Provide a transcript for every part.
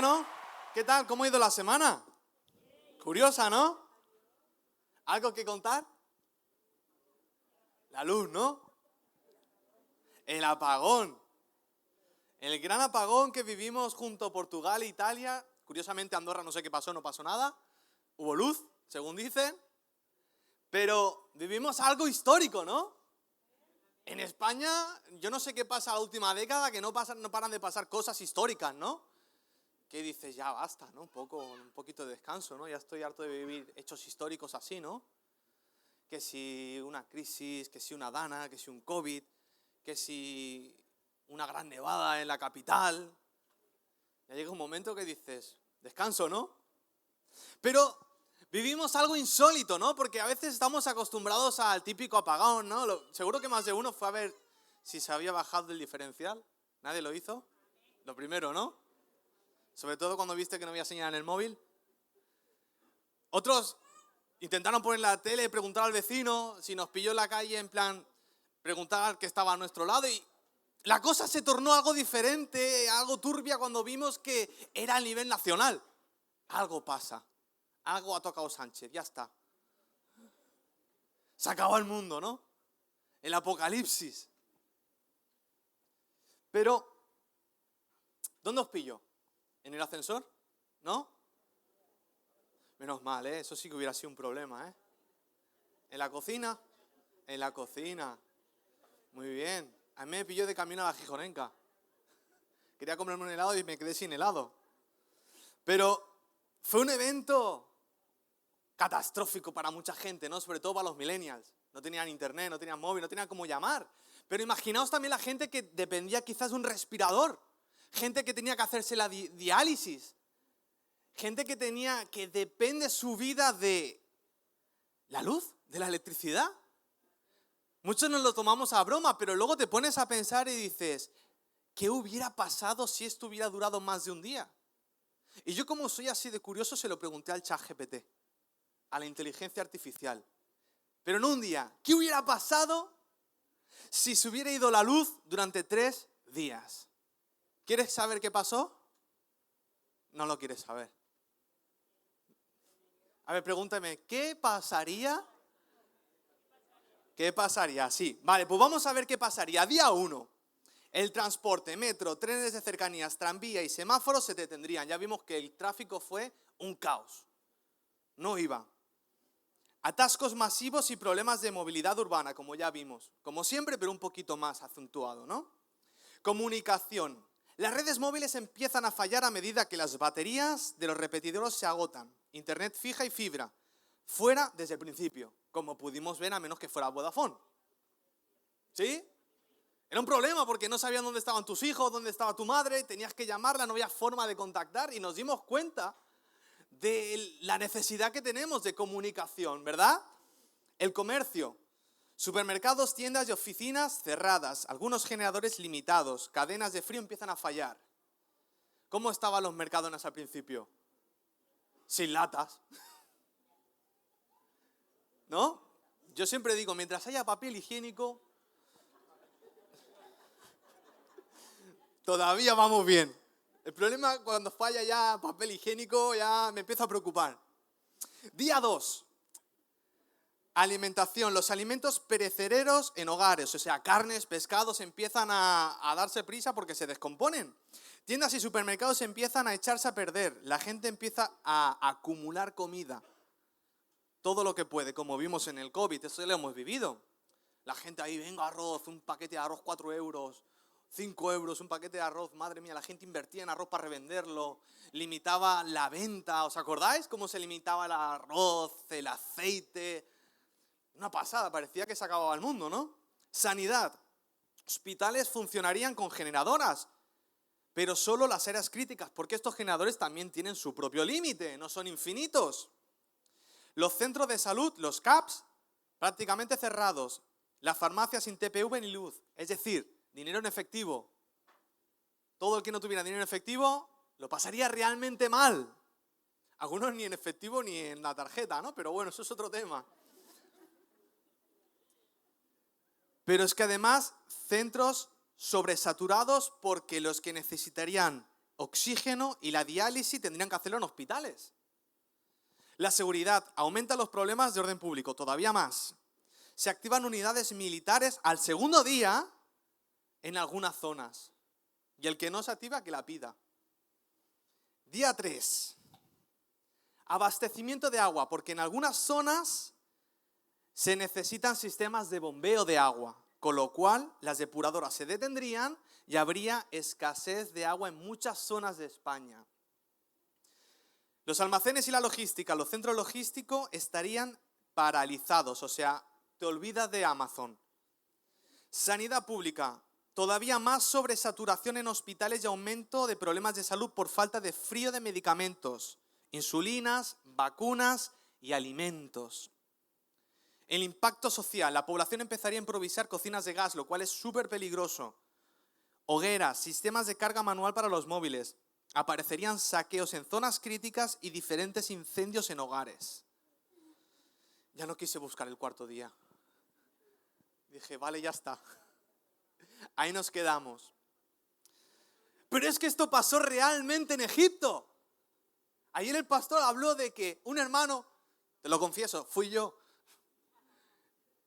Bueno, ¿qué tal? ¿Cómo ha ido la semana? Curiosa, ¿no? ¿Algo que contar? La luz, ¿no? El apagón. El gran apagón que vivimos junto a Portugal e Italia. Curiosamente, Andorra no sé qué pasó, no pasó nada. Hubo luz, según dicen. Pero vivimos algo histórico, ¿no? En España, yo no sé qué pasa la última década, que no paran de pasar cosas históricas, ¿no? Que dices, ya basta, ¿no? Un poquito de descanso, ¿no? Ya estoy harto de vivir hechos históricos así, ¿no? Que si una crisis, que si una dana, que si un COVID, que si una gran nevada en la capital. Ya llega un momento que dices, descanso, ¿no? Pero vivimos algo insólito, ¿no? Porque a veces estamos acostumbrados al típico apagón, ¿no? Seguro que más de uno fue a ver si se había bajado el diferencial. ¿Nadie lo hizo? Lo primero, ¿no? Sobre todo cuando viste que no había señal en el móvil. Otros intentaron poner la tele, preguntar al vecino, si nos pilló en la calle, en plan, preguntar al que estaba a nuestro lado, y la cosa se tornó algo diferente, algo turbia cuando vimos que era a nivel nacional. Algo pasa, algo ha tocado Sánchez, ya está. Se acabó el mundo, ¿no? El apocalipsis. Pero, ¿dónde os pilló? ¿En el ascensor? ¿No? Menos mal, ¿eh? Eso sí que hubiera sido un problema, ¿eh? ¿En la cocina? En la cocina. Muy bien. A mí me pilló de camino a la Gijonenca. Quería comerme un helado y me quedé sin helado. Pero fue un evento catastrófico para mucha gente, ¿no? Sobre todo para los millennials. No tenían internet, no tenían móvil, no tenían cómo llamar. Pero imaginaos también la gente que dependía quizás de un respirador. Gente que tenía que hacerse la diálisis. Gente que depende su vida de la luz, de la electricidad. Muchos nos lo tomamos a broma, pero luego te pones a pensar y dices, ¿qué hubiera pasado si esto hubiera durado más de un día? Y yo, como soy así de curioso, se lo pregunté al ChatGPT, a la inteligencia artificial. Pero no un día. ¿Qué hubiera pasado si se hubiera ido la luz durante 3 días? ¿Quieres saber qué pasó? No lo quieres saber. A ver, pregúntame, ¿qué pasaría? ¿Qué pasaría? Sí, vale, pues vamos a ver qué pasaría. Día 1. El transporte, metro, trenes de cercanías, tranvía y semáforos se detendrían. Ya vimos que el tráfico fue un caos. No iba. Atascos masivos y problemas de movilidad urbana, como ya vimos. Como siempre, pero un poquito más acentuado, ¿no? Comunicación. Las redes móviles empiezan a fallar a medida que las baterías de los repetidores se agotan. Internet fija y fibra. Fuera desde el principio, como pudimos ver, a menos que fuera Vodafone. ¿Sí? Era un problema porque no sabían dónde estaban tus hijos, dónde estaba tu madre, tenías que llamarla, no había forma de contactar y nos dimos cuenta de la necesidad que tenemos de comunicación, ¿verdad? El comercio, supermercados, tiendas y oficinas cerradas, algunos generadores limitados, cadenas de frío empiezan a fallar. ¿Cómo estaban los mercados al principio? Sin latas. ¿No? Yo siempre digo, mientras haya papel higiénico, todavía vamos bien. El problema cuando falla ya papel higiénico, ya me empiezo a preocupar. Día 2. Alimentación. Los alimentos perecederos en hogares, o sea, carnes, pescados, empiezan a darse prisa porque se descomponen. Tiendas y supermercados empiezan a echarse a perder. La gente empieza a acumular comida. Todo lo que puede, como vimos en el COVID, eso lo hemos vivido. La gente ahí, venga, arroz, un paquete de arroz 4 euros, 5 euros, un paquete de arroz, madre mía, la gente invertía en arroz para revenderlo, limitaba la venta, ¿os acordáis cómo se limitaba el arroz, el aceite? Una pasada, parecía que se acababa el mundo, ¿no? Sanidad. Hospitales funcionarían con generadoras, pero solo las áreas críticas, porque estos generadores también tienen su propio límite, no son infinitos. Los centros de salud, los CAPs, prácticamente cerrados. Las farmacias sin TPV ni luz, es decir, dinero en efectivo. Todo el que no tuviera dinero en efectivo lo pasaría realmente mal. Algunos ni en efectivo ni en la tarjeta, ¿no? Pero bueno, eso es otro tema. Pero es que además, centros sobresaturados porque los que necesitarían oxígeno y la diálisis tendrían que hacerlo en hospitales. La seguridad aumenta los problemas de orden público, todavía más. Se activan unidades militares al segundo día en algunas zonas. Y el que no se activa, que la pida. Día 3. Abastecimiento de agua, porque en algunas zonas se necesitan sistemas de bombeo de agua, con lo cual las depuradoras se detendrían y habría escasez de agua en muchas zonas de España. Los almacenes y la logística, los centros logísticos estarían paralizados, o sea, te olvidas de Amazon. Sanidad pública, todavía más sobresaturación en hospitales y aumento de problemas de salud por falta de frío de medicamentos, insulinas, vacunas y alimentos. El impacto social, la población empezaría a improvisar cocinas de gas, lo cual es súper peligroso. Hogueras, sistemas de carga manual para los móviles. Aparecerían saqueos en zonas críticas y diferentes incendios en hogares. Ya no quise buscar el cuarto día. Dije, vale, ya está. Ahí nos quedamos. Pero es que esto pasó realmente en Egipto. Ayer el pastor habló de que un hermano, te lo confieso, fui yo,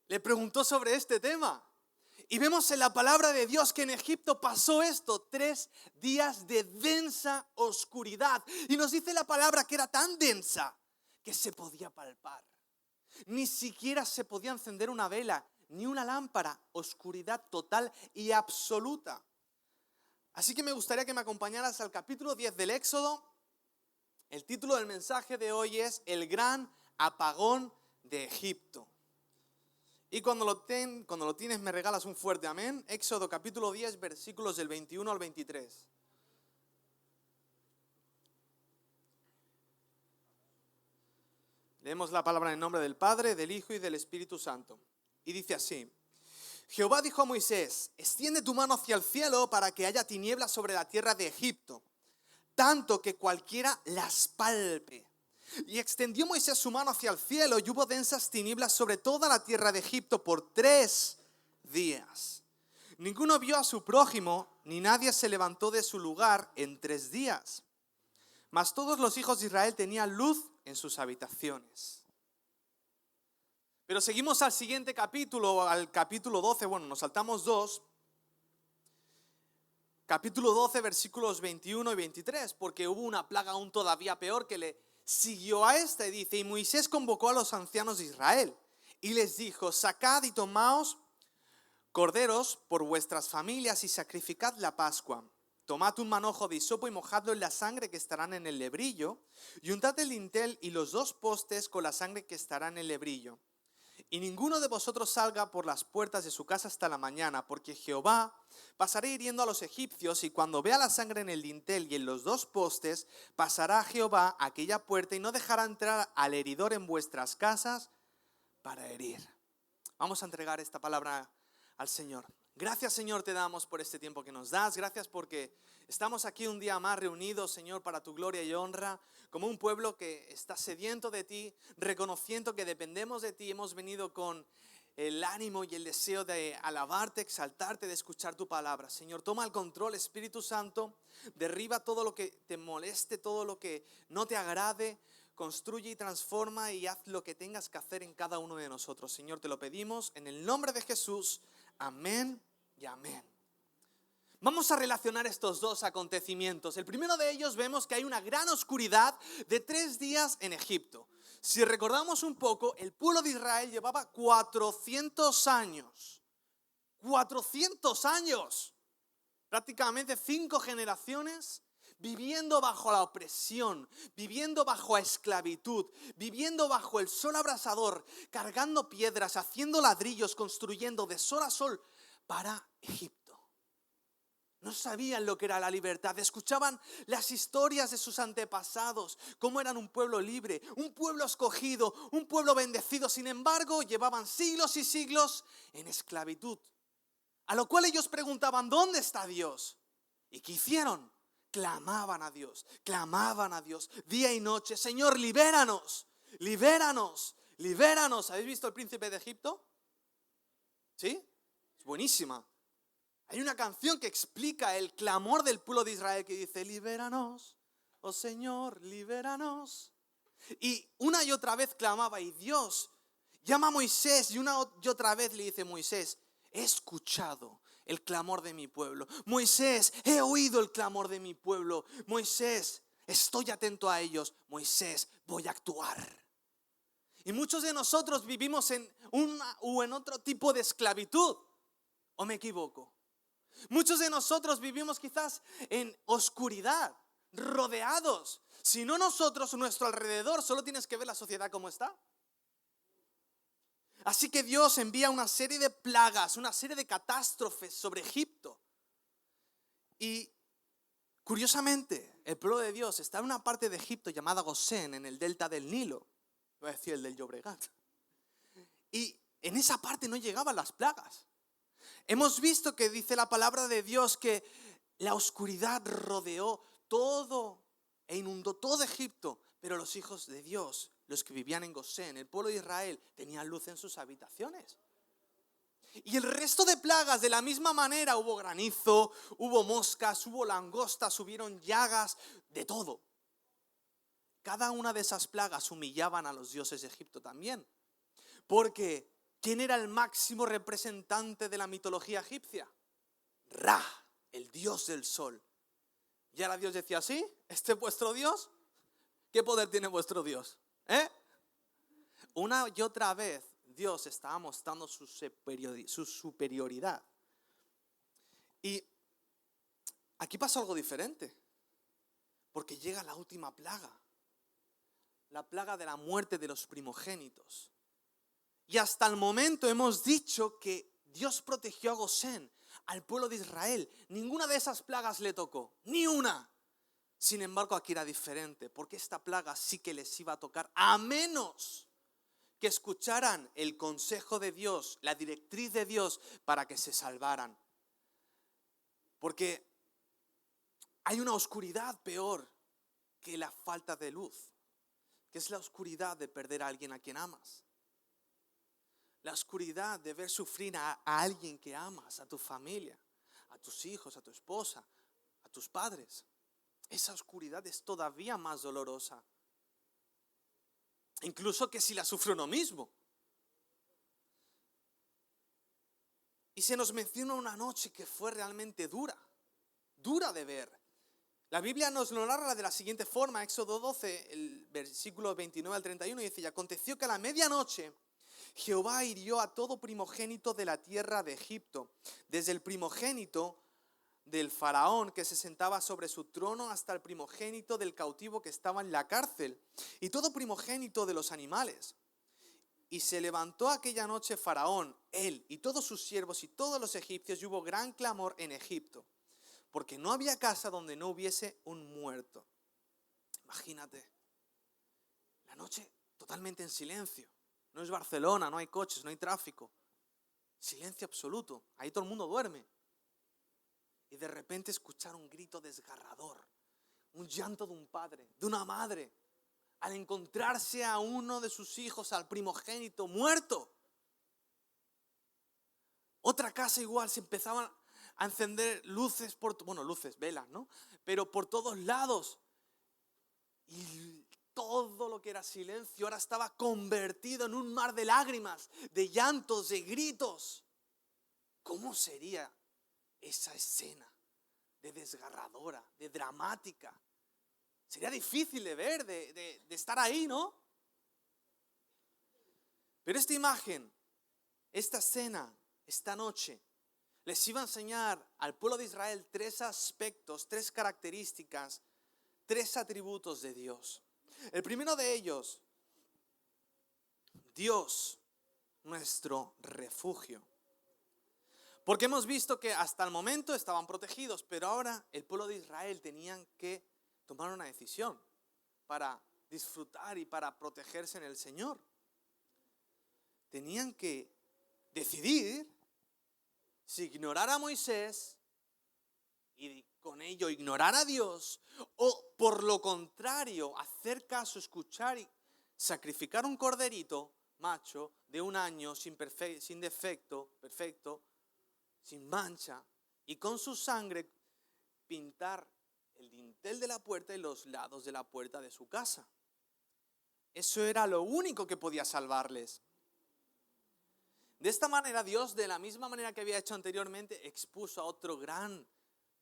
le preguntó sobre este tema. Y vemos en la palabra de Dios que en Egipto pasó esto, 3 días de densa oscuridad. Y nos dice la palabra que era tan densa que se podía palpar. Ni siquiera se podía encender una vela, ni una lámpara. Oscuridad total y absoluta. Así que me gustaría que me acompañaras al capítulo 10 del Éxodo. El título del mensaje de hoy es El gran apagón de Egipto. Y cuando lo tienes me regalas un fuerte amén. Éxodo capítulo 10, versículos del 21 al 23. Leemos la palabra en nombre del Padre, del Hijo y del Espíritu Santo. Y dice así: Jehová dijo a Moisés, extiende tu mano hacia el cielo para que haya tinieblas sobre la tierra de Egipto, tanto que cualquiera las palpe. Y extendió Moisés su mano hacia el cielo y hubo densas tinieblas sobre toda la tierra de Egipto por 3 días. Ninguno vio a su prójimo, ni nadie se levantó de su lugar en 3 días. Mas todos los hijos de Israel tenían luz en sus habitaciones. Pero seguimos al siguiente capítulo, al capítulo 12, bueno, nos saltamos 2. Capítulo 12, versículos 21 y 23, porque hubo una plaga aún todavía peor que le siguió a esta. Y dice, y Moisés convocó a los ancianos de Israel y les dijo, sacad y tomaos corderos por vuestras familias y sacrificad la Pascua. Tomad un manojo de hisopo y mojadlo en la sangre que estarán en el lebrillo, y untad el dintel y los 2 postes con la sangre que estará en el lebrillo. Y ninguno de vosotros salga por las puertas de su casa hasta la mañana, porque Jehová pasará hiriendo a los egipcios, y cuando vea la sangre en el dintel y en los 2 postes, pasará Jehová a aquella puerta y no dejará entrar al heridor en vuestras casas para herir. Vamos a entregar esta palabra al Señor. Gracias, Señor, te damos por este tiempo que nos das. Gracias porque estamos aquí un día más reunidos, Señor, para tu gloria y honra, como un pueblo que está sediento de ti, reconociendo que dependemos de ti. Hemos venido con el ánimo y el deseo de alabarte, exaltarte, de escuchar tu palabra. Señor, toma el control, Espíritu Santo, derriba todo lo que te moleste, todo lo que no te agrade. Construye y transforma y haz lo que tengas que hacer en cada uno de nosotros. Señor, te lo pedimos en el nombre de Jesús. Amén y amén. Vamos a relacionar estos 2 acontecimientos. El primero de ellos vemos que hay una gran oscuridad de 3 días en Egipto. Si recordamos un poco, el pueblo de Israel llevaba 400 años. 400 años. Prácticamente 5 generaciones viviendo bajo la opresión, viviendo bajo la esclavitud, viviendo bajo el sol abrasador, cargando piedras, haciendo ladrillos, construyendo de sol a sol para Egipto. No sabían lo que era la libertad, escuchaban las historias de sus antepasados, cómo eran un pueblo libre, un pueblo escogido, un pueblo bendecido. Sin embargo, llevaban siglos y siglos en esclavitud. A lo cual ellos preguntaban, ¿dónde está Dios? ¿Y qué hicieron? Clamaban a Dios día y noche. Señor, libéranos, libéranos, libéranos. ¿Habéis visto El Príncipe de Egipto? ¿Sí? Es buenísima. Hay una canción que explica el clamor del pueblo de Israel que dice, libéranos, oh Señor, libéranos. Y una y otra vez clamaba y Dios llama a Moisés y una y otra vez le dice, Moisés, he escuchado el clamor de mi pueblo. Moisés, he oído el clamor de mi pueblo. Moisés, estoy atento a ellos. Moisés, voy a actuar. Y muchos de nosotros vivimos en una o en otro tipo de esclavitud. ¿O me equivoco? Muchos de nosotros vivimos quizás en oscuridad, rodeados. Si no nosotros, nuestro alrededor, solo tienes que ver la sociedad como está. Así que Dios envía una serie de plagas, una serie de catástrofes sobre Egipto. Y curiosamente, el pueblo de Dios está en una parte de Egipto llamada Gosén, en el delta del Nilo. Voy a decir el del Llobregat. Y en esa parte no llegaban las plagas. Hemos visto que dice la palabra de Dios que la oscuridad rodeó todo e inundó todo Egipto, pero los hijos de Dios, los que vivían en Gosén, el pueblo de Israel, tenían luz en sus habitaciones. Y el resto de plagas de la misma manera, hubo granizo, hubo moscas, hubo langostas, hubieron llagas, de todo. Cada una de esas plagas humillaban a los dioses de Egipto también. Porque ¿quién era el máximo representante de la mitología egipcia? Ra, el dios del sol. Y ahora Dios decía, ¿sí? ¿Este es vuestro Dios? ¿Qué poder tiene vuestro Dios? Una y otra vez Dios estaba mostrando su superioridad. Y aquí pasa algo diferente. Porque llega la última plaga. La plaga de la muerte de los primogénitos. Y hasta el momento hemos dicho que Dios protegió a Gosén, al pueblo de Israel. Ninguna de esas plagas le tocó, ni una. Sin embargo, aquí era diferente, porque esta plaga sí que les iba a tocar, a menos que escucharan el consejo de Dios, la directriz de Dios, para que se salvaran. Porque hay una oscuridad peor que la falta de luz, que es la oscuridad de perder a alguien a quien amas. La oscuridad de ver sufrir a alguien que amas, a tu familia, a tus hijos, a tu esposa, a tus padres. Esa oscuridad es todavía más dolorosa. Incluso que si la sufre uno mismo. Y se nos menciona una noche que fue realmente dura de ver. La Biblia nos lo narra de la siguiente forma, Éxodo 12, el versículo 29 al 31, dice, y aconteció que a la medianoche Jehová hirió a todo primogénito de la tierra de Egipto, desde el primogénito del faraón que se sentaba sobre su trono hasta el primogénito del cautivo que estaba en la cárcel, y todo primogénito de los animales. Y se levantó aquella noche Faraón, él y todos sus siervos y todos los egipcios, y hubo gran clamor en Egipto, porque no había casa donde no hubiese un muerto. Imagínate, la noche totalmente en silencio. No es Barcelona, no hay coches, no hay tráfico. Silencio absoluto, ahí todo el mundo duerme. Y de repente escuchar un grito desgarrador, un llanto de un padre, de una madre, al encontrarse a uno de sus hijos, al primogénito, muerto. Otra casa igual, se empezaban a encender luces, velas, ¿no? Pero por todos lados. Y todo lo que era silencio ahora estaba convertido en un mar de lágrimas, de llantos, de gritos. ¿Cómo sería esa escena de desgarradora, de dramática? Sería difícil de ver, de estar ahí, ¿no? Pero esta imagen, esta escena, esta noche, les iba a enseñar al pueblo de Israel tres aspectos, tres características, tres atributos de Dios. El primero de ellos, Dios, nuestro refugio. Porque hemos visto que hasta el momento estaban protegidos, pero ahora el pueblo de Israel tenían que tomar una decisión para disfrutar y para protegerse en el Señor. Tenían que decidir si ignorar a Moisés y con ello ignorar a Dios, o por lo contrario, hacer caso, escuchar y sacrificar un corderito macho de 1 año sin defecto, perfecto, sin mancha, y con su sangre pintar el dintel de la puerta y los lados de la puerta de su casa. Eso era lo único que podía salvarles. De esta manera Dios, de la misma manera que había hecho anteriormente, expuso a otro gran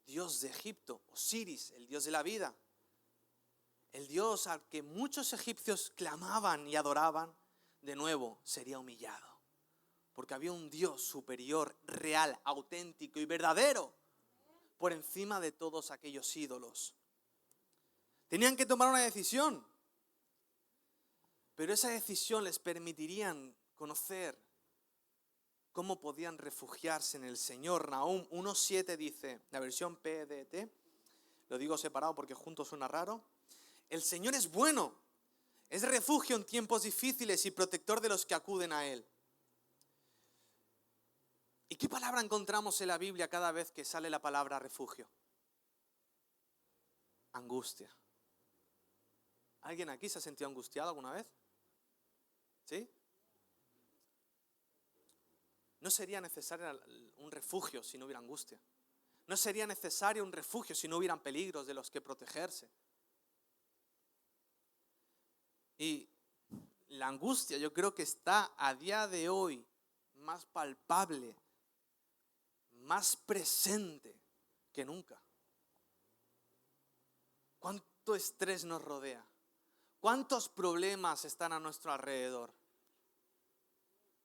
Dios de Egipto, Osiris, el Dios de la vida. El Dios al que muchos egipcios clamaban y adoraban, de nuevo sería humillado. Porque había un Dios superior, real, auténtico y verdadero, por encima de todos aquellos ídolos. Tenían que tomar una decisión, pero esa decisión les permitiría conocer cómo podían refugiarse en el Señor. Nahum 1:7 dice, la versión PDT, lo digo separado porque juntos suena raro. El Señor es bueno, es refugio en tiempos difíciles y protector de los que acuden a Él. ¿Y qué palabra encontramos en la Biblia cada vez que sale la palabra refugio? Angustia. ¿Alguien aquí se ha sentido angustiado alguna vez? ¿Sí? No sería necesario un refugio si no hubiera angustia. No sería necesario un refugio si no hubieran peligros de los que protegerse. Y la angustia yo creo que está a día de hoy más palpable, más presente que nunca. ¿Cuánto estrés nos rodea? ¿Cuántos problemas están a nuestro alrededor?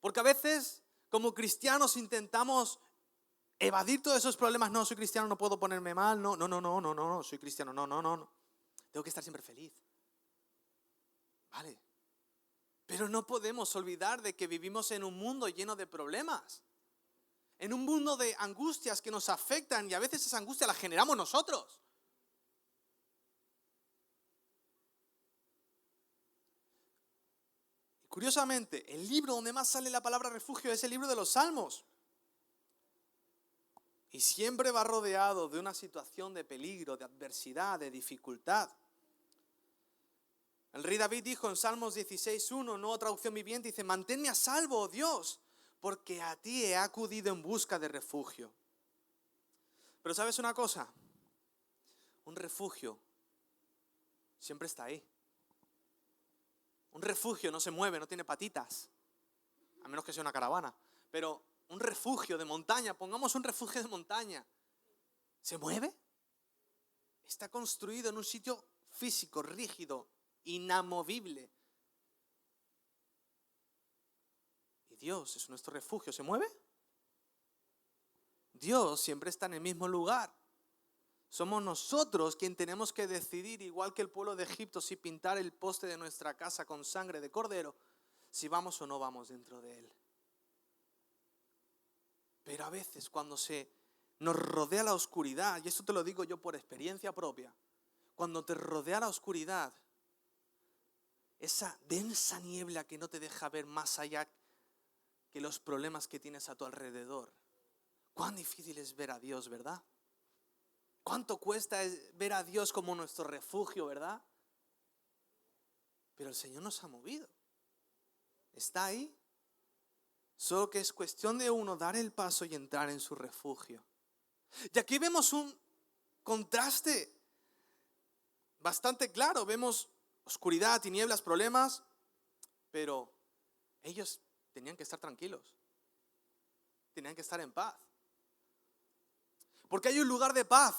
Porque a veces, como cristianos, intentamos evadir todos esos problemas. No, soy cristiano, no puedo ponerme mal. No, soy cristiano, no. Tengo que estar siempre feliz. Vale. Pero no podemos olvidar de que vivimos en un mundo lleno de problemas. En un mundo de angustias que nos afectan y a veces esa angustia la generamos nosotros. Curiosamente, el libro donde más sale la palabra refugio es el libro de los Salmos. Y siempre va rodeado de una situación de peligro, de adversidad, de dificultad. El rey David dijo en Salmos 16:1, nueva traducción viviente, dice, manténme a salvo, oh Dios, porque a ti he acudido en busca de refugio. Pero ¿sabes una cosa? Un refugio siempre está ahí. Un refugio no se mueve, no tiene patitas, a menos que sea una caravana. Pero un refugio de montaña, pongamos un refugio de montaña, ¿se mueve? Está construido en un sitio físico, rígido, inamovible. Y Dios es nuestro refugio, ¿se mueve? Dios siempre está en el mismo lugar. Somos nosotros quien tenemos que decidir, igual que el pueblo de Egipto, si pintar el poste de nuestra casa con sangre de cordero, si vamos o no vamos dentro de él. Pero a veces cuando nos rodea la oscuridad, y esto te lo digo yo por experiencia propia, cuando te rodea la oscuridad, esa densa niebla que no te deja ver más allá que los problemas que tienes a tu alrededor, cuán difícil es ver a Dios, ¿verdad? ¿Cuánto cuesta ver a Dios como nuestro refugio, verdad? Pero el Señor nos ha movido. Está ahí. Solo que es cuestión de uno dar el paso y entrar en su refugio. Y aquí vemos un contraste bastante claro. Vemos oscuridad, tinieblas, problemas, pero ellos tenían que estar tranquilos. Tenían que estar en paz. Porque hay un lugar de paz.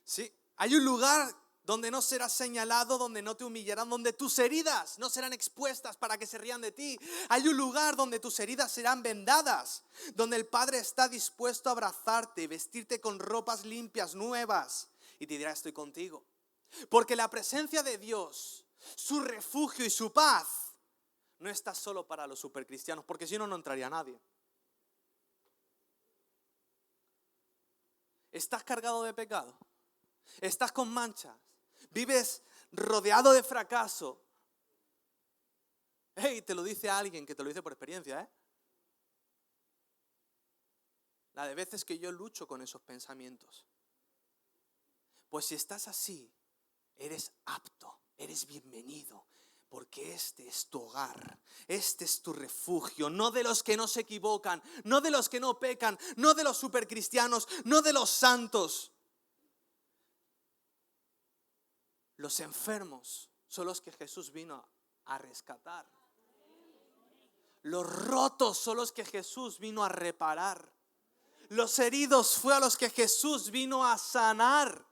Sí, hay un lugar donde no serás señalado, donde no te humillarán, donde tus heridas no serán expuestas para que se rían de ti. Hay un lugar donde tus heridas serán vendadas, donde el Padre está dispuesto a abrazarte, vestirte con ropas limpias, nuevas, y te dirá, estoy contigo. Porque la presencia de Dios, su refugio y su paz, no está solo para los supercristianos, porque si no, no entraría nadie. ¿Estás cargado de pecado? ¿Estás con manchas? ¿Vives rodeado de fracaso? Hey, te lo dice alguien que te lo dice por experiencia, La de veces que yo lucho con esos pensamientos. Pues si estás así, eres apto, eres bienvenido. Porque este es tu hogar, este es tu refugio, no de los que no se equivocan, no de los que no pecan, no de los supercristianos, no de los santos. Los enfermos son los que Jesús vino a rescatar. Los rotos son los que Jesús vino a reparar. Los heridos fue a los que Jesús vino a sanar.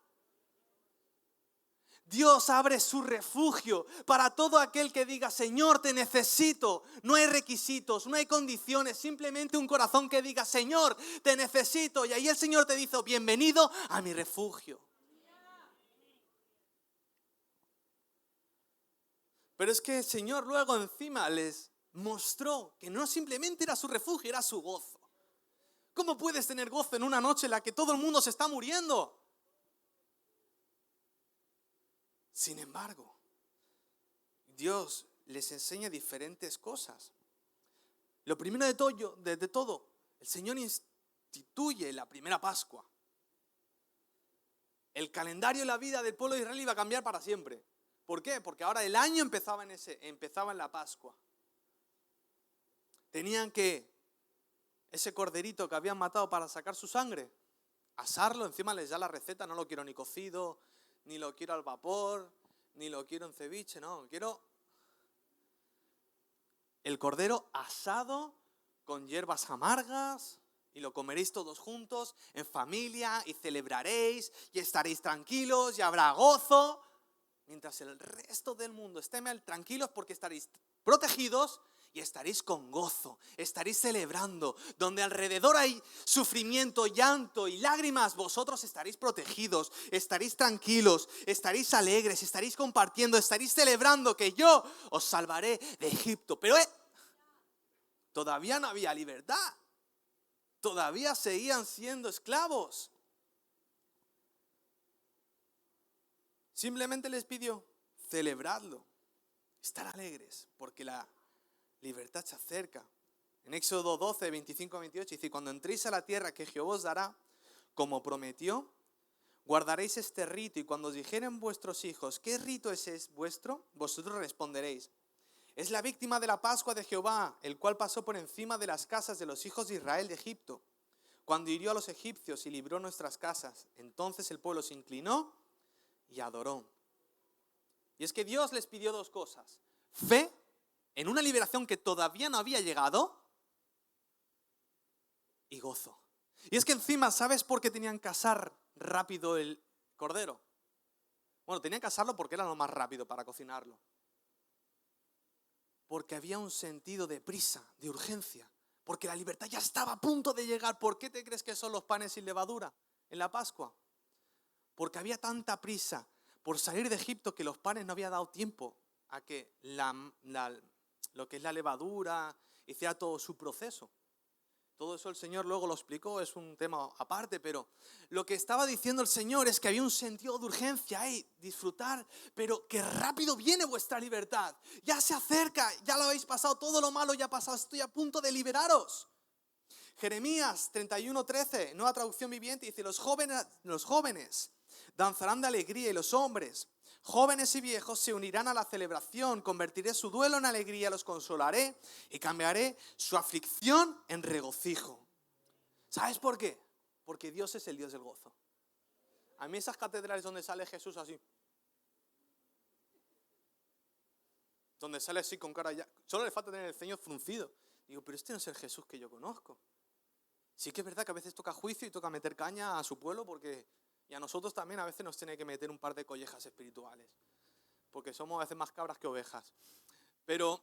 Dios abre su refugio para todo aquel que diga, Señor, te necesito. No hay requisitos, no hay condiciones, simplemente un corazón que diga, Señor, te necesito. Y ahí el Señor te dice, bienvenido a mi refugio. Pero es que el Señor luego encima les mostró que no simplemente era su refugio, era su gozo. ¿Cómo puedes tener gozo en una noche en la que todo el mundo se está muriendo? Sin embargo, Dios les enseña diferentes cosas. Lo primero de todo, el Señor instituye la primera Pascua. El calendario y la vida del pueblo de Israel iba a cambiar para siempre. ¿Por qué? Porque ahora el año empezaba en la Pascua. Tenían que, ese corderito que habían matado para sacar su sangre, asarlo. Encima les da la receta, no lo quiero ni cocido, ni lo quiero al vapor, ni lo quiero en ceviche, no, quiero el cordero asado con hierbas amargas y lo comeréis todos juntos en familia y celebraréis y estaréis tranquilos y habrá gozo, mientras el resto del mundo esté mal, tranquilos porque estaréis protegidos y estaréis con gozo, estaréis celebrando. Donde alrededor hay sufrimiento, llanto y lágrimas, vosotros estaréis protegidos, estaréis tranquilos, estaréis alegres, estaréis compartiendo, estaréis celebrando que yo os salvaré de Egipto. Pero todavía no había libertad, todavía seguían siendo esclavos. Simplemente les pidió, celebradlo, estar alegres, porque la libertad se acerca. En Éxodo 12, 25 a 28 dice, cuando entréis a la tierra que Jehová os dará, como prometió, guardaréis este rito, y cuando os dijeren vuestros hijos, ¿qué rito es vuestro? Vosotros responderéis, es la víctima de la Pascua de Jehová, el cual pasó por encima de las casas de los hijos de Israel de Egipto, cuando hirió a los egipcios y libró nuestras casas. Entonces el pueblo se inclinó y adoró. Y es que Dios les pidió dos cosas: fe en una liberación que todavía no había llegado y gozo. Y es que encima, ¿sabes por qué tenían que asar rápido el cordero? Bueno, tenían que asarlo porque era lo más rápido para cocinarlo. Porque había un sentido de prisa, de urgencia. Porque la libertad ya estaba a punto de llegar. ¿Por qué te crees que son los panes sin levadura en la Pascua? Porque había tanta prisa por salir de Egipto que los panes no había dado tiempo a que lo que es la levadura hiciera todo su proceso. Todo eso el Señor luego lo explicó, es un tema aparte, pero lo que estaba diciendo el Señor es que había un sentido de urgencia, disfrutar, pero que rápido viene vuestra libertad. Ya se acerca, ya lo habéis pasado, todo lo malo ya ha pasado, estoy a punto de liberaros. Jeremías 31:13, nueva traducción viviente, dice, los jóvenes danzarán de alegría y los hombres, jóvenes y viejos, se unirán a la celebración. Convertiré su duelo en alegría, los consolaré y cambiaré su aflicción en regocijo. ¿Sabes por qué? Porque Dios es el Dios del gozo. A mí esas catedrales donde sale Jesús así, donde sale así con cara ya, solo le falta tener el ceño fruncido. Digo, pero este no es el Jesús que yo conozco. Sí que es verdad que a veces toca juicio y toca meter caña a su pueblo, porque y a nosotros también a veces nos tiene que meter un par de collejas espirituales, porque somos a veces más cabras que ovejas. Pero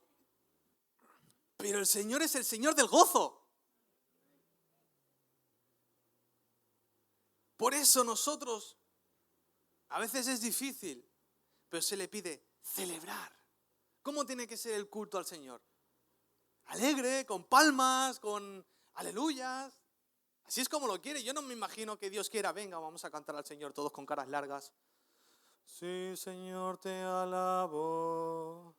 el Señor es el Señor del gozo. Por eso nosotros, a veces es difícil, pero se le pide celebrar. ¿Cómo tiene que ser el culto al Señor? Alegre, con palmas, con aleluyas. Así es como lo quiere. Yo no me imagino que Dios quiera, venga, vamos a cantar al Señor todos con caras largas. Sí, Señor, te alabo.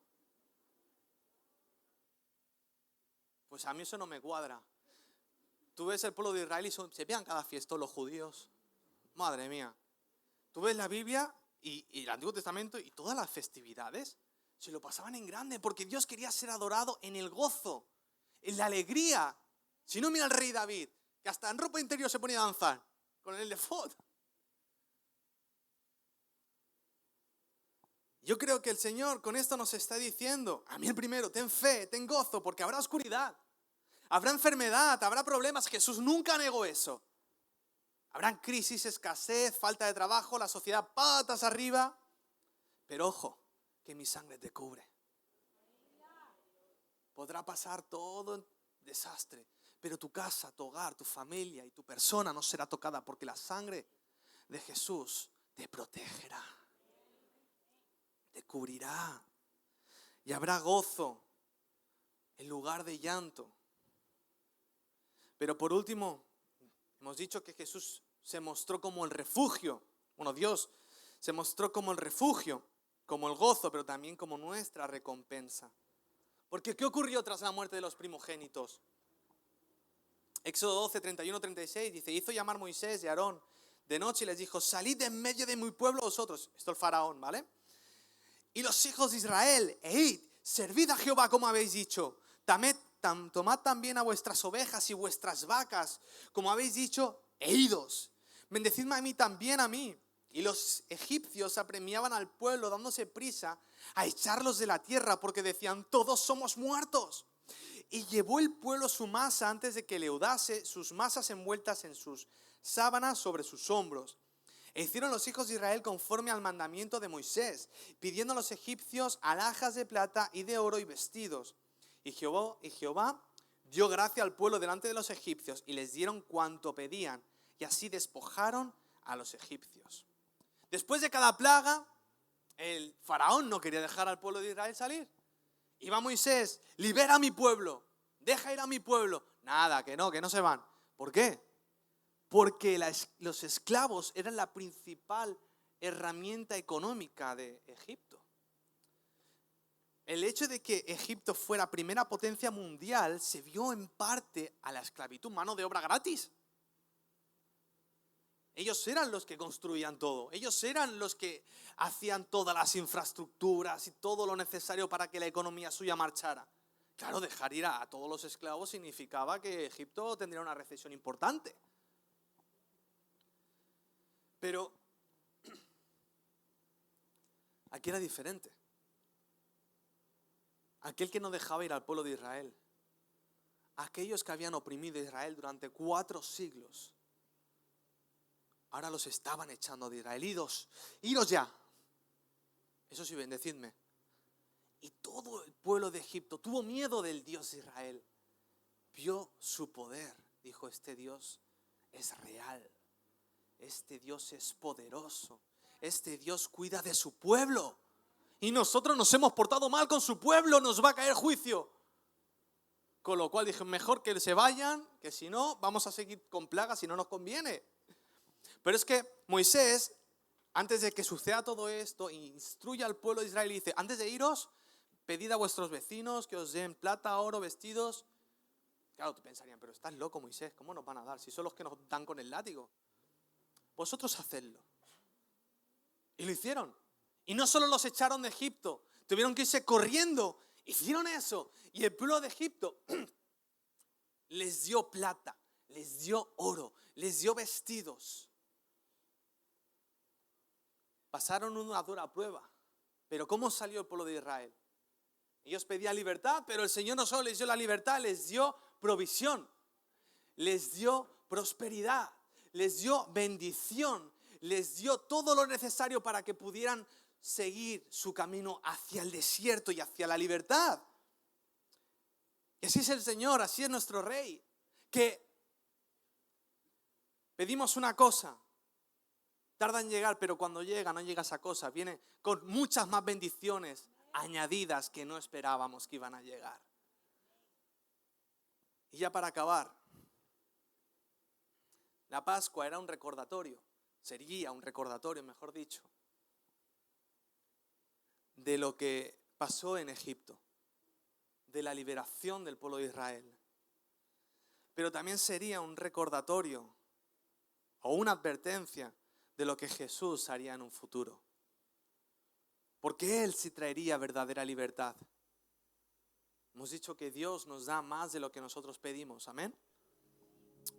Pues a mí eso no me cuadra. Tú ves el pueblo de Israel y se vean cada fiesta los judíos. Madre mía. Tú ves la Biblia y el Antiguo Testamento y todas las festividades se lo pasaban en grande, porque Dios quería ser adorado en el gozo, en la alegría. Si no, mira al rey David, que hasta en ropa interior se ponía a danzar, con el efod. Yo creo que el Señor con esto nos está diciendo, a mí el primero, ten fe, ten gozo, porque habrá oscuridad, habrá enfermedad, habrá problemas. Jesús nunca negó eso. Habrán crisis, escasez, falta de trabajo, la sociedad patas arriba. Pero ojo, que mi sangre te cubre. Podrá pasar todo en desastre, pero tu casa, tu hogar, tu familia y tu persona no será tocada, porque la sangre de Jesús te protegerá, te cubrirá. Y habrá gozo en lugar de llanto. Pero por último, hemos dicho que Jesús se mostró como el refugio. Bueno, Dios se mostró como el refugio, como el gozo, pero también como nuestra recompensa. Porque ¿qué ocurrió tras la muerte de los primogénitos? Éxodo 12, 31, 36 dice, hizo llamar Moisés y Aarón de noche y les dijo, salid de en medio de mi pueblo vosotros. Esto el faraón, ¿vale? Y los hijos de Israel, id, servid a Jehová como habéis dicho. Tomad también a vuestras ovejas y vuestras vacas, como habéis dicho, e idos. Bendecidme a mí también a mí. Y los egipcios apremiaban al pueblo dándose prisa a echarlos de la tierra, porque decían, todos somos muertos. Y llevó el pueblo su masa antes de que leudase, sus masas envueltas en sus sábanas sobre sus hombros. E hicieron los hijos de Israel conforme al mandamiento de Moisés, pidiendo a los egipcios alhajas de plata y de oro y vestidos. Y Jehová dio gracia al pueblo delante de los egipcios y les dieron cuanto pedían, y así despojaron a los egipcios. Después de cada plaga, el faraón no quería dejar al pueblo de Israel salir. Iba Moisés, libera a mi pueblo, deja ir a mi pueblo. Nada, que no se van. ¿Por qué? Porque los esclavos eran la principal herramienta económica de Egipto. El hecho de que Egipto fuera primera potencia mundial se vio en parte a la esclavitud, mano de obra gratis. Ellos eran los que construían todo, ellos eran los que hacían todas las infraestructuras y todo lo necesario para que la economía suya marchara. Claro, dejar ir a todos los esclavos significaba que Egipto tendría una recesión importante. Pero aquí era diferente. Aquel que no dejaba ir al pueblo de Israel, aquellos que habían oprimido a Israel durante 4 siglos, ahora los estaban echando de Israel. Idos ya. Eso sí, bendecidme. Y todo el pueblo de Egipto tuvo miedo del Dios de Israel. Vio su poder. Dijo, este Dios es real. Este Dios es poderoso. Este Dios cuida de su pueblo. Y nosotros nos hemos portado mal con su pueblo. Nos va a caer juicio. Con lo cual dije, mejor que se vayan, que si no, vamos a seguir con plagas y no nos conviene. Pero es que Moisés, antes de que suceda todo esto, instruye al pueblo de Israel y dice, antes de iros, pedid a vuestros vecinos que os den plata, oro, vestidos. Claro, te pensarían, pero estás loco, Moisés, ¿cómo nos van a dar? Si son los que nos dan con el látigo. Vosotros hacedlo. Y lo hicieron. Y no solo los echaron de Egipto, tuvieron que irse corriendo. Hicieron eso. Y el pueblo de Egipto les dio plata, les dio oro, les dio vestidos. Pasaron una dura prueba. Pero ¿cómo salió el pueblo de Israel? Ellos pedían libertad, pero el Señor no solo les dio la libertad, les dio provisión, les dio prosperidad, les dio bendición, les dio todo lo necesario para que pudieran seguir su camino hacia el desierto y hacia la libertad. Y así es el Señor, así es nuestro Rey, que pedimos una cosa, tarda en llegar, pero cuando llega no llega esa cosa, viene con muchas más bendiciones añadidas que no esperábamos que iban a llegar. Y ya para acabar, la Pascua era un recordatorio, sería un recordatorio, mejor dicho, de lo que pasó en Egipto, de la liberación del pueblo de Israel. Pero también sería un recordatorio o una advertencia de lo que Jesús haría en un futuro. Porque Él sí traería verdadera libertad. Hemos dicho que Dios nos da más de lo que nosotros pedimos. Amén.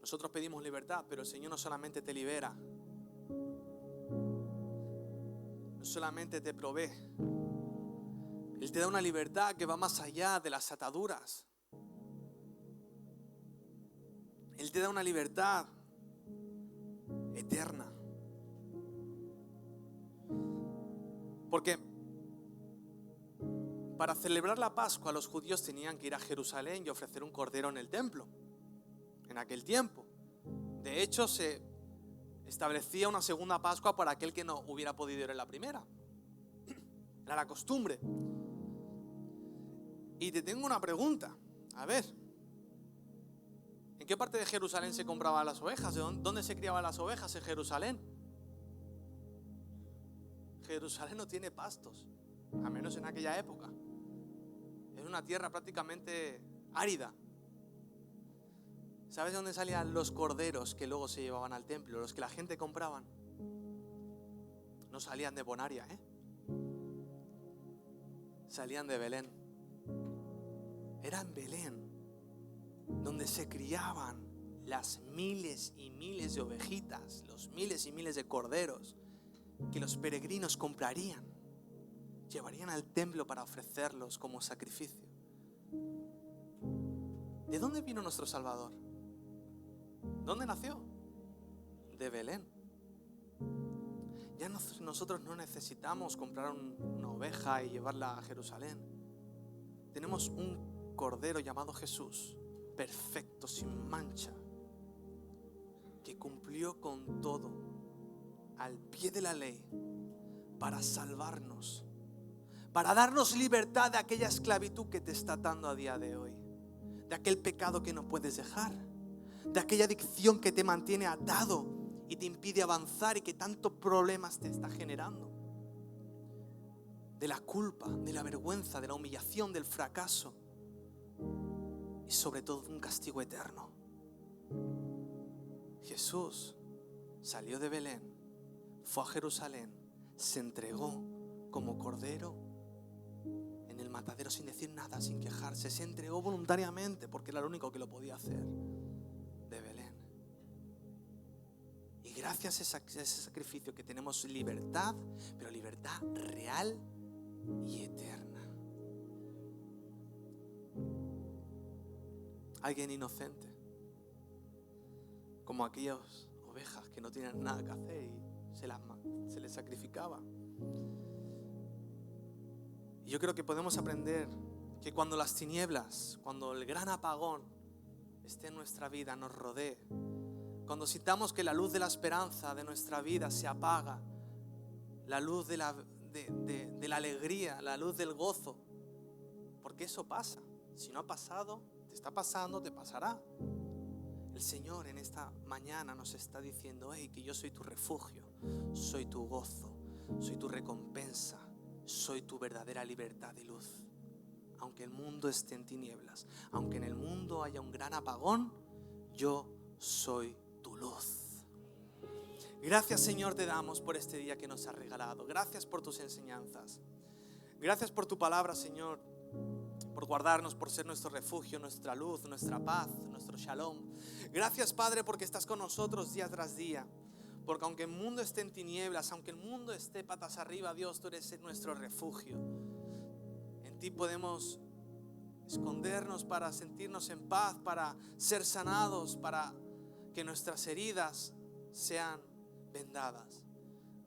Nosotros pedimos libertad, pero el Señor no solamente te libera, no solamente te provee. Él te da una libertad que va más allá de las ataduras. Él te da una libertad eterna. Porque para celebrar la Pascua los judíos tenían que ir a Jerusalén y ofrecer un cordero en el templo. En aquel tiempo. De hecho, se establecía una segunda Pascua para aquel que no hubiera podido ir en la primera. Era la costumbre. Y te tengo una pregunta. A ver, ¿en qué parte de Jerusalén se compraban las ovejas? ¿Dónde se criaban las ovejas en Jerusalén? Jerusalén no tiene pastos, a menos en aquella época. Es una tierra prácticamente árida. ¿Sabes de dónde salían los corderos que luego se llevaban al templo? Los que la gente compraban. No salían de Bonaria, salían de Belén. Era en Belén donde se criaban las miles y miles de ovejitas, los miles y miles de corderos que los peregrinos comprarían, llevarían al templo para ofrecerlos como sacrificio. ¿De dónde vino nuestro Salvador? ¿Dónde nació? De Belén. Ya nosotros no necesitamos comprar una oveja y llevarla a Jerusalén. Tenemos un cordero llamado Jesús, perfecto, sin mancha, que cumplió con todo al pie de la ley para salvarnos, para darnos libertad de aquella esclavitud que te está atando a día de hoy, de aquel pecado que no puedes dejar, de aquella adicción que te mantiene atado y te impide avanzar y que tantos problemas te está generando, de la culpa, de la vergüenza, de la humillación, del fracaso y sobre todo de un castigo eterno. Jesús salió de Belén, fue a Jerusalén, se entregó como cordero en el matadero sin decir nada, sin quejarse. Se entregó voluntariamente porque era lo único que lo podía hacer, de Belén. Y gracias a ese sacrificio que tenemos libertad, pero libertad real y eterna. Alguien inocente, como aquellas ovejas que no tienen nada que hacer y se les sacrificaba. Y yo creo que podemos aprender que cuando las tinieblas, cuando el gran apagón esté en nuestra vida, nos rodee, cuando sintamos que la luz de la esperanza de nuestra vida se apaga, la luz de la alegría, la luz del gozo, porque eso pasa. Si no ha pasado, te está pasando, te pasará. El Señor en esta mañana nos está diciendo: hey, que yo soy tu refugio, soy tu gozo, soy tu recompensa, soy tu verdadera libertad y luz. Aunque el mundo esté en tinieblas, aunque en el mundo haya un gran apagón, yo soy tu luz. Gracias, Señor, te damos por este día que nos has regalado. Gracias por tus enseñanzas. Gracias por tu palabra, Señor, por guardarnos, por ser nuestro refugio, nuestra luz, nuestra paz, nuestro shalom. Gracias, Padre, porque estás con nosotros día tras día. Porque aunque el mundo esté en tinieblas, aunque el mundo esté patas arriba, Dios, tú eres nuestro refugio. En ti podemos escondernos para sentirnos en paz, para ser sanados, para que nuestras heridas sean vendadas.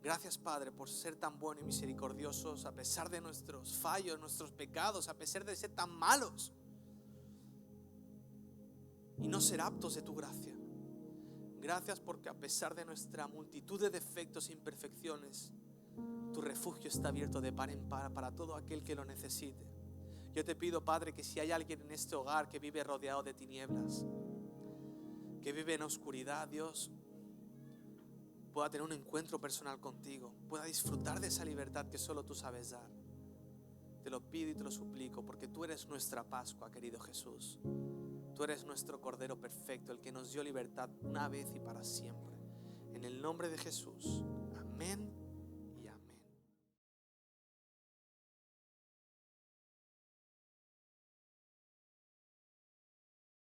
Gracias, Padre, por ser tan buenos y misericordiosos a pesar de nuestros fallos, nuestros pecados, a pesar de ser tan malos y no ser aptos de tu gracia. Gracias porque a pesar de nuestra multitud de defectos e imperfecciones, tu refugio está abierto de par en par para todo aquel que lo necesite. Yo te pido, Padre, que si hay alguien en este hogar que vive rodeado de tinieblas, que vive en oscuridad, Dios, pueda tener un encuentro personal contigo, pueda disfrutar de esa libertad que solo tú sabes dar. Te lo pido y te lo suplico, porque tú eres nuestra Pascua, querido Jesús. Tú eres nuestro Cordero perfecto, el que nos dio libertad una vez y para siempre. En el nombre de Jesús. Amén.